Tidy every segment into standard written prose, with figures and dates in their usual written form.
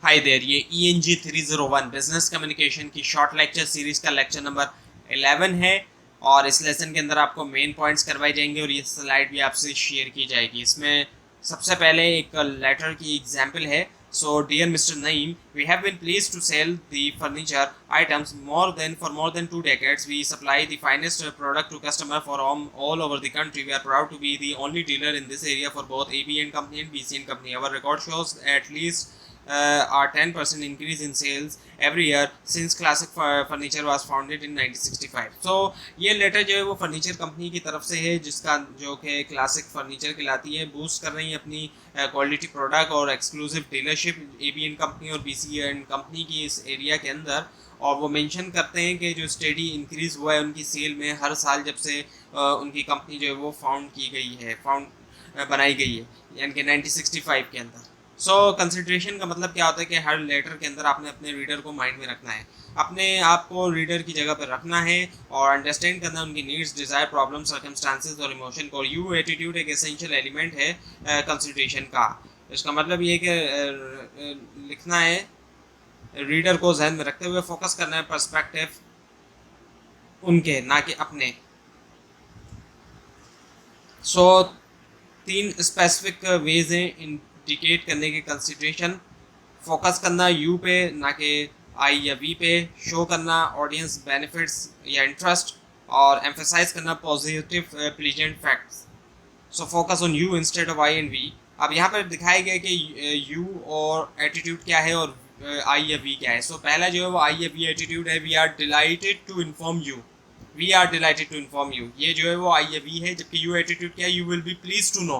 Hi there, ये ENG 301 business communication की short lecture series का लेक्चर नंबर 11 है और इस लेसन के अंदर आपको मेन पॉइंट्स करवाए जाएंगे और ये स्लाइड भी आपसे शेयर की जाएगी। इसमें सबसे पहले एक लेटर की एग्जांपल है। So dear mister Naeem, we have been pleased to sell the furniture items for more than 2 decades. We supply the finest product to customer from all over the country. We are proud to be the only dealer in this area for both ABN company and BCN company. Our record shows at least are 10% increase in sales every year since Classic Furniture was founded in 1965. So ये letter जो है वो furniture company की तरफ से है, जिसका जो कि क्लासिक फर्नीचर कहलाती है, बूस्ट कर रही है अपनी क्वालिटी प्रोडक्ट और एक्सक्लूसिव डीलरशिप एबीएन कंपनी और बीसीएन कंपनी की इस एरिया के अंदर। और वो मेंशन करते हैं कि जो स्टेडी इंक्रीज़ हुआ है उनकी सेल में हर साल जब से उनकी कंपनी जो है वो बनाई गई है, यानी कि 1965 के अंदर। सो कंसिडरेशन का मतलब क्या होता है कि हर लेटर के अंदर आपने अपने रीडर को माइंड में रखना है, अपने आप को रीडर की जगह पर रखना है और अंडरस्टैंड करना उनकी नीड्स, डिज़ायर, प्रॉब्लम, सर्कमस्टांसेस और इमोशन को। यू एटीट्यूड एक एसेंशियल एलिमेंट है कंसिडरेशन का। इसका मतलब ये है कि लिखना है, रीडर को जहन में रखते हुए फोकस करना है पर्सपेक्टिव उनके, ना कि अपने। सो 3 स्पेसिफिक वेज हैं इंडिकेट करने के कंसिडरेशन। फोकस करना यू पे ना कि आई या वी पे, शो करना ऑडियंस बेनिफिट्स या इंटरेस्ट, और एम्फेसाइज करना positive pleasant facts. So focus on you instead of I and we. अब यहाँ पर दिखाया गया कि यू और एटीट्यूड क्या है और आई या वी क्या है। सो पहला जो है वो आई या वी एटीट्यूड है, we are delighted to inform you. We are delighted to inform you, ये जो है वो आई या वी है। जबकि यू एटीट्यूड क्या है, you will be please to know.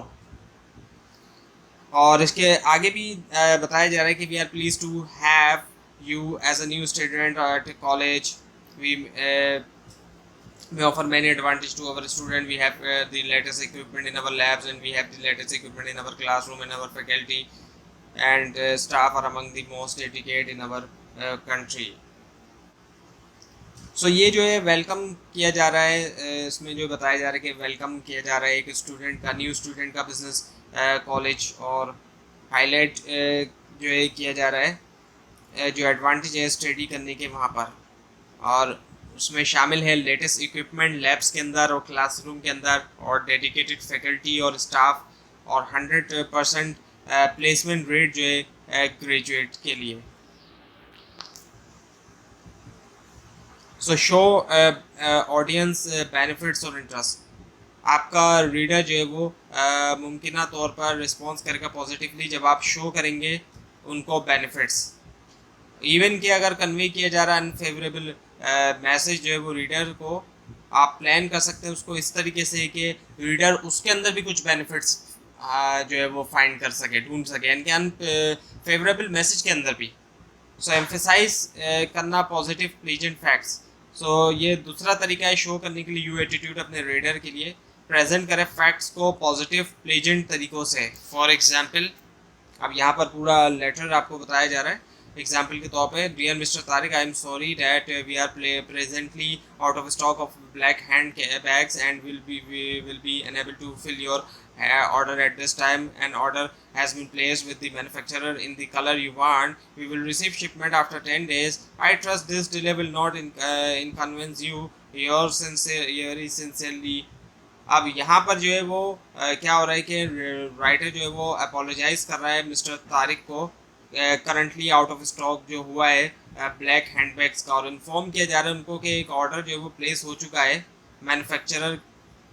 और इसके आगे भी बताया जा रहा है कि we are please to have you as a new student at college. We offer many advantages to our student. We have the latest equipment in our labs, and we have the latest equipment in our classroom, and our faculty and staff are among the most dedicated in our country. सो ये जो है welcome किया जा रहा है, इसमें जो बताया जा रहा है कि वेलकम किया जा रहा है एक स्टूडेंट का, न्यू स्टूडेंट का बिजनेस कॉलेज, और हाईलाइट जो है किया जा रहा है जो एडवांटेज है स्टडी करने के वहाँ पर। और उसमें शामिल है लेटेस्ट इक्विपमेंट लैब्स के अंदर और क्लासरूम के अंदर, और डेडिकेटेड फैकल्टी और स्टाफ, और 100% प्लेसमेंट रेट जो है ग्रेजुएट के लिए। सो शो ऑडियंस बेनिफिट्स और इंटरेस्ट। आपका रीडर जो है वो मुमकिन तौर पर रिस्पॉन्स करेगा पॉजिटिवली जब आप शो करेंगे उनको बेनिफिट्स। इवन कि अगर कन्वे किया जा रहा है अनफेवरेबल मैसेज जो है वो रीडर को, आप प्लान कर सकते हैं उसको इस तरीके से कि रीडर उसके अंदर भी कुछ बेनिफिट्स जो है वो फाइंड कर सके, ढूंढ सके, यानी कि अनफेवरेबल मैसेज के अंदर भी। सो एम्फेसाइज करना पॉजिटिव प्लीजेंट फैक्ट्स। सो ये दूसरा तरीका है शो करने के लिए यू एटीट्यूड अपने रीडर के लिए। प्रेजेंट करें फैक्ट्स को पॉजिटिव प्लीजेंट तरीक़ों से। फॉर एग्जांपल, अब यहाँ पर पूरा लेटर आपको बताया जा रहा है। एग्जाम्पल के तौर पे, dear mister Tariq, I am sorry that we are presently out of stock of black handbags and will be unable to fill your order at this time. An order has been placed with the manufacturer in the color you want. We will receive shipment after 10 days. I trust this delay will not inconvenience you. Yours sincerely. अब यहाँ पर जो है वो क्या हो रहा है कि राइटर जो है वो अपोलोजाइज कर रहा है मिस्टर तारिक को करंटली आउट ऑफ स्टॉक जो हुआ है ब्लैक हैंडबैग्स का, और इन्फॉर्म किया जा रहा है उनको कि एक ऑर्डर जो है वो प्लेस हो चुका है, मैन्युफैक्चरर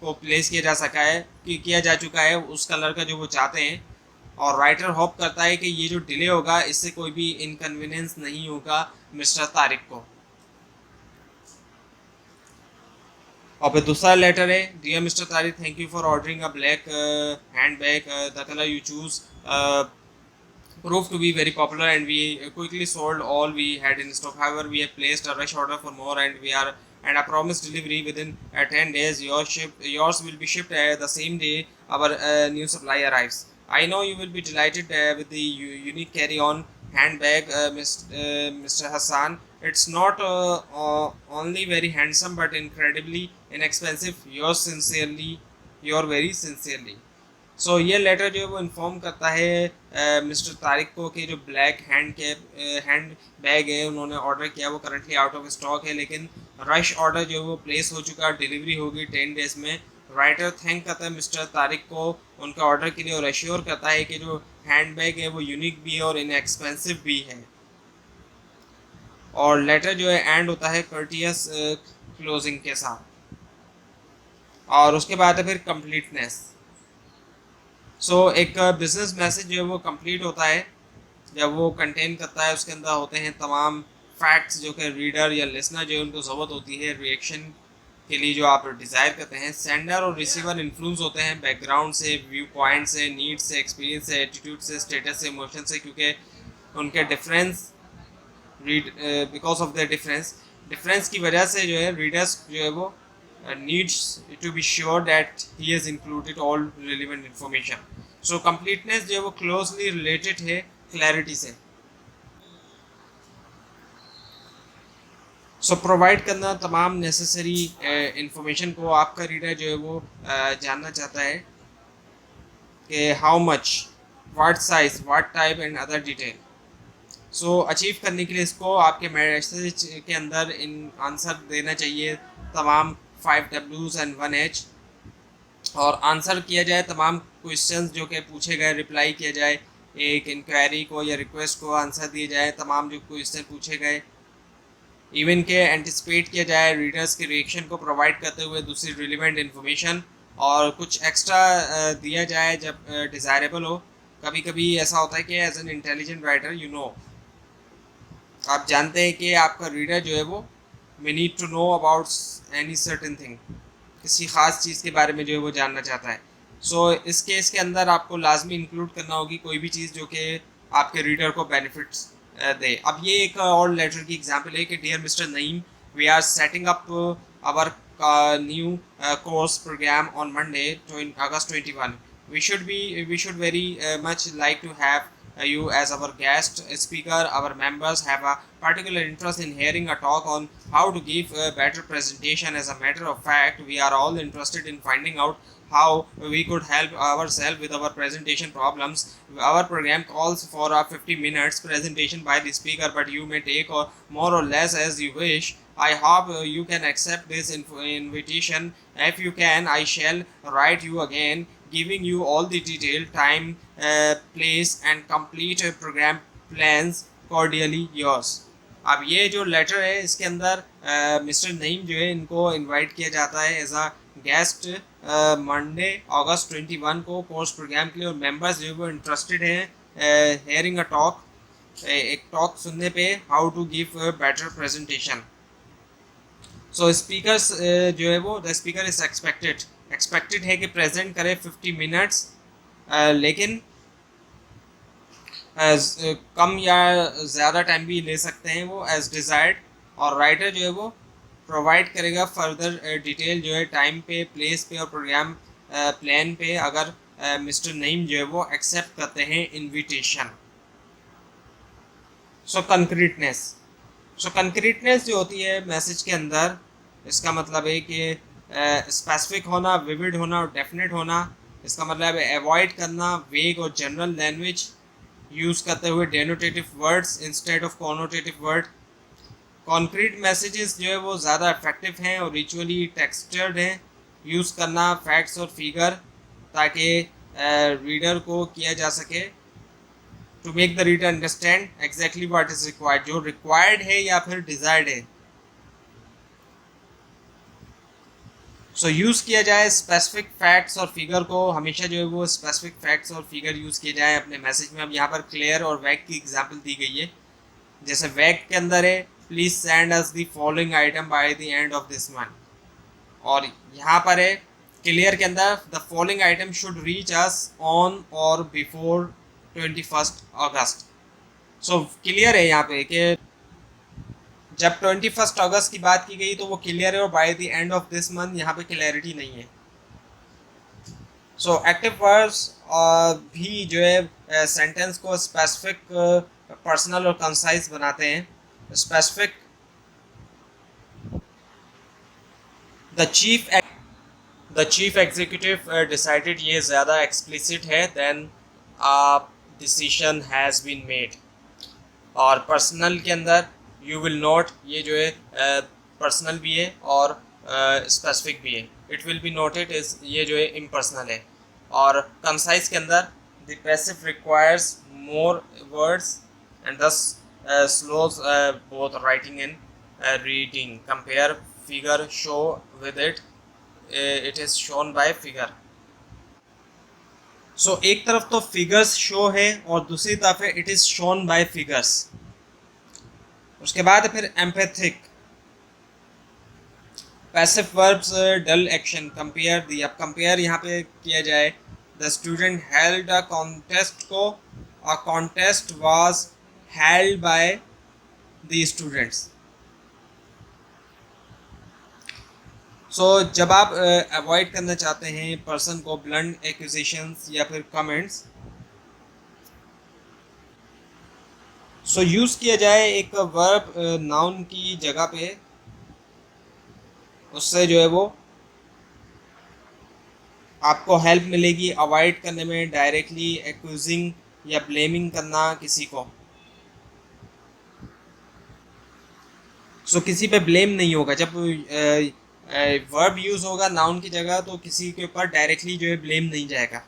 को प्लेस किया जा चुका है उस कलर का जो वो चाहते हैं। और राइटर होप करता है कि ये जो डिले होगा इससे कोई भी इनकन्वीनियंस नहीं होगा मिस्टर तारिक को। और फिर दूसरा लेटर है, dear mister Tariq, thank you for ordering a black handbag, the colour you choose proved to be very popular and we quickly sold all we had in stock. However, we have placed a rush order for more and I promised delivery within 10 days. Yours will be shipped the same day our new supply arrives. I know you will be delighted with the unique carry-on handbag, Mr. Hassan. It's not only very handsome but incredibly inexpensive. Yours very sincerely. सो ये letter जो है वो inform करता है mister Tariq को कि जो black hand bag है उन्होंने ऑर्डर किया वो करंटली आउट ऑफ स्टॉक है, लेकिन रश ऑर्डर जो है वो प्लेस हो चुका है, डिलीवरी होगी 10 डेज में। राइटर थैंक करता है मिस्टर तारिक को उनके ऑर्डर के लिए और एश्योर करता है कि जो हैंड बैग है वो यूनिक भी है और इनएक्सपेंसिव भी है। और लेटर जो है एंड होता है कर्टियस क्लोजिंग के साथ। और उसके बाद है फिर कंप्लीटनेस। सो एक बिजनेस मैसेज जो है वो कंप्लीट होता है जब वो कंटेन करता है, उसके अंदर होते हैं तमाम फैक्ट्स जो कि रीडर या लिसनर जो है उनको ज़रूरत होती है रिएक्शन के लिए जो आप डिज़ायर करते हैं। सेंडर और रिसीवर इन्फ्लुएंस होते हैं बैकग्राउंड से, व्यू पॉइंट से, नीड से, एक्सपीरियंस से, एटीट्यूड से, स्टेटस से, इमोशन से, क्योंकि उनके difference read because of the difference की वजह से जो है रीडर्स जो है वो needs to be sure that he has included all relevant information. So completeness जो है वो closely related है clarity से। सो प्रोवाइड करना तमाम नेसेसरी इंफॉर्मेशन को आपका रीडर जो है वो जानना चाहता है कि how much, what size, what type and other detail. So achieve करने के लिए इसको आपके मैसेज के अंदर इन आंसर देना चाहिए तमाम 5 Ws एंड 1H, और आंसर किया जाए तमाम क्वेश्चंस जो कि पूछे गए, रिप्लाई किया जाए एक इंक्वायरी को या रिक्वेस्ट को, आंसर दिए जाए तमाम जो क्वेश्चन पूछे गए, इवन के एंटिसिपेट किया जाए रीडर्स के रिएक्शन को प्रोवाइड करते हुए दूसरी रिलेवेंट इन्फॉर्मेशन, और कुछ एक्स्ट्रा दिया जाए जब डिज़ायरेबल हो। कभी कभी ऐसा होता है कि एज एन इंटेलिजेंट राइटर आप जानते हैं कि आपका रीडर जो है वो may need to know about any certain thing, किसी ख़ास चीज़ के बारे में जो है वो जानना चाहता है। सो इस केस के अंदर आपको लाजमी इंक्लूड करना होगी कोई भी चीज़ जो कि आपके रीडर को बेनिफिट्स दे। अब ये एक और लेटर की एग्जांपल है कि dear mister Naeem, we are setting up our new course programme on Monday August 21. We should very much like to have you as our guest speaker. Our members have a particular interest in hearing a talk on how to give a better presentation. As a matter of fact, we are all interested in finding out how we could help ourselves with our presentation problems. Our program calls for a 50 minutes presentation by the speaker, but you may take more or less as you wish. I hope you can accept this invitation. If you can, I shall write you again, giving you all the detail, time, place and complete program plans. Cordially yours. अब ये जो letter है इसके अंदर mister Naeem जो है इनको invite किया जाता है as a guest Monday August 21 को कोर्स प्रोग्राम के लिए, और मेंबर्स जो है वो इंटरेस्टेड हैं हेयरिंग अ टॉक, एक टॉक सुनने पे how to give better presentation. So speakers जो है वो द स्पीकर इज एक्सपेक्टेड है कि प्रेजेंट करे 50 मिनट्स, लेकिन कम या ज़्यादा टाइम भी ले सकते हैं वो एज डिज़ायर्ड। और राइटर जो है वो प्रोवाइड करेगा फर्दर डिटेल जो है टाइम पे, प्लेस पे और प्रोग्राम प्लान पे, अगर मिस्टर नईम जो है वो एक्सेप्ट करते हैं इनविटेशन। सो कंक्रीटनेस जो होती है मैसेज के अंदर, इसका मतलब है कि स्पेसिफिक होना, विविड होना और डेफिनेट होना। इसका मतलब है अवॉइड करना वेग और जनरल लैंग्वेज यूज़ करते हुए denotative words instead of connotative word. Concrete messages जो है वो ज़्यादा इफेक्टिव हैं और रिचुअली टेक्सचर्ड हैं। यूज़ करना फैक्ट्स और फिगर ताकि रीडर को किया जा सके, to make the reader understand exactly what is required, जो रिक्वायर्ड है या फिर डिज़ायर्ड है। सो यूज़ किया जाए स्पेसिफिक फैक्ट्स और फिगर को, हमेशा जो है वो स्पेसिफिक फैक्ट्स और फिगर यूज़ किए जाए अपने मैसेज में। अब यहाँ पर क्लियर और वैग की एग्जांपल दी गई है। जैसे वैग के अंदर है please send us the following item by the end of this month, और यहाँ पर है क्लियर के अंदर the following item should reach us on और बिफोर 21 अगस्त। सो क्लियर है यहाँ पे कि जब 21 अगस्त की बात की गई तो वो क्लियर है, और by the end of this month यहाँ पे क्लैरिटी नहीं है। सो एक्टिव वर्ब्स भी जो है सेंटेंस को स्पेसिफिक, पर्सनल और कंसाइज बनाते हैं। Specific, the the chief executive decided, ये ज़्यादा एक्सप्लिसिट है, then decision has been made. और पर्सनल के अंदर यू विल नोट, ये जो है पर्सनल भी है और स्पेसिफिक भी है, it will be noted is, ये जो है इम्पर्सनल है। और कंसाइज के अंदर the passive requires more words and thus slows both writing and reading. Compare figure show with it, it is shown by figure. So एक तरफ तो फिगर्स शो है और दूसरी तरफ है it is shown by figures. उसके बाद फिर emphatic, passive verbs dull action, compare दी। अब कंपेयर यहाँ पे किया जाए, the student held a contest को, a contest was held by the students. So जब आप अवॉइड करना चाहते हैं पर्सन को ब्लंट एक्यूजेशंस या फिर कमेंट्स, सो यूज़ किया जाए एक वर्ब नाउन की जगह पे, उससे जो है वो आपको हेल्प मिलेगी अवॉइड करने में, डायरेक्टली एक्यूजिंग या ब्लेमिंग करना किसी को। सो किसी पे ब्लेम नहीं होगा जब वर्ब यूज़ होगा नाउन की जगह, तो किसी के ऊपर डायरेक्टली जो है ब्लेम नहीं जाएगा।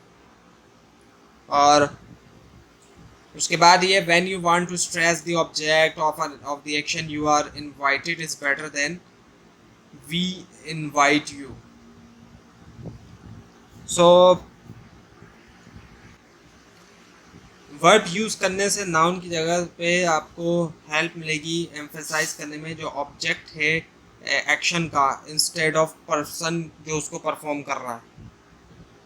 और उसके बाद ये when you want to stress the object of the action you are invited is better than we invite you. So verb use करने से नाउन की जगह पे आपको हेल्प मिलेगी एम्फेसाइज करने में जो ऑब्जेक्ट है एक्शन का, इंस्टेड ऑफ पर्सन जो उसको परफॉर्म कर रहा है।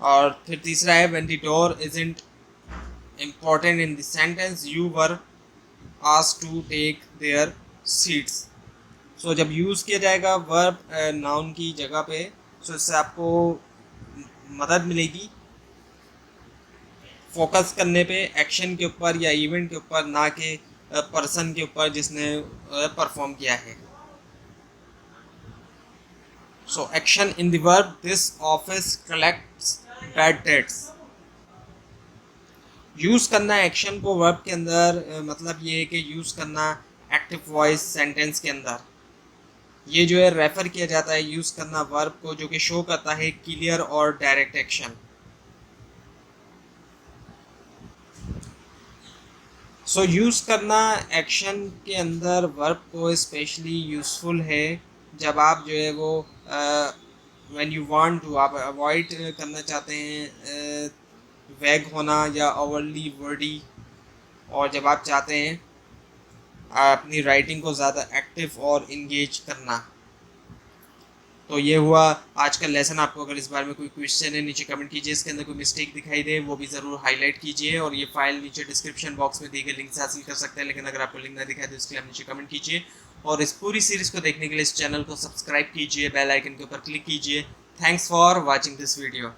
और फिर तीसरा है when the doer isn't important in the sentence you were asked to take their seats. So जब यूज़ किया जाएगा वर्ब नाउन की जगह पे, सो इससे आपको मदद मिलेगी फोकस करने पे एक्शन के ऊपर या इवेंट के ऊपर, ना कि पर्सन के ऊपर जिसने परफॉर्म किया है। So action in the verb, this office collects bad debts. Use करना एक्शन को वर्ब के अंदर, मतलब ये है कि यूज़ करना एक्टिव वॉइस सेंटेंस के अंदर, ये जो है रेफर किया जाता है यूज़ करना वर्ब को, जो कि शो करता है क्लियर और डायरेक्ट एक्शन। सो यूज़ करना एक्शन के अंदर वर्ब को स्पेशली यूज़फुल है जब आप जो है वो व्हेन यू वांट टू, आप अवॉइड करना चाहते हैं वैग होना या ओवरली वर्डी, और जब आप चाहते हैं अपनी राइटिंग को ज़्यादा एक्टिव और इंगेज करना। तो ये हुआ आज का लेसन। आपको अगर इस बारे में कोई क्वेश्चन है नीचे कमेंट कीजिए, इसके अंदर कोई मिस्टेक दिखाई दे वो भी ज़रूर हाईलाइट कीजिए। और ये फाइल नीचे डिस्क्रिप्शन बॉक्स में दी गई लिंक से हासिल कर सकते हैं, लेकिन अगर आपको लिंक ना दिखाई दे इसके लिए आप नीचे कमेंट कीजिए। और इस पूरी सीरीज़ को देखने के लिए इस चैनल को सब्सक्राइब कीजिए, बेल आइकन के ऊपर क्लिक कीजिए। Thanks for watching this video.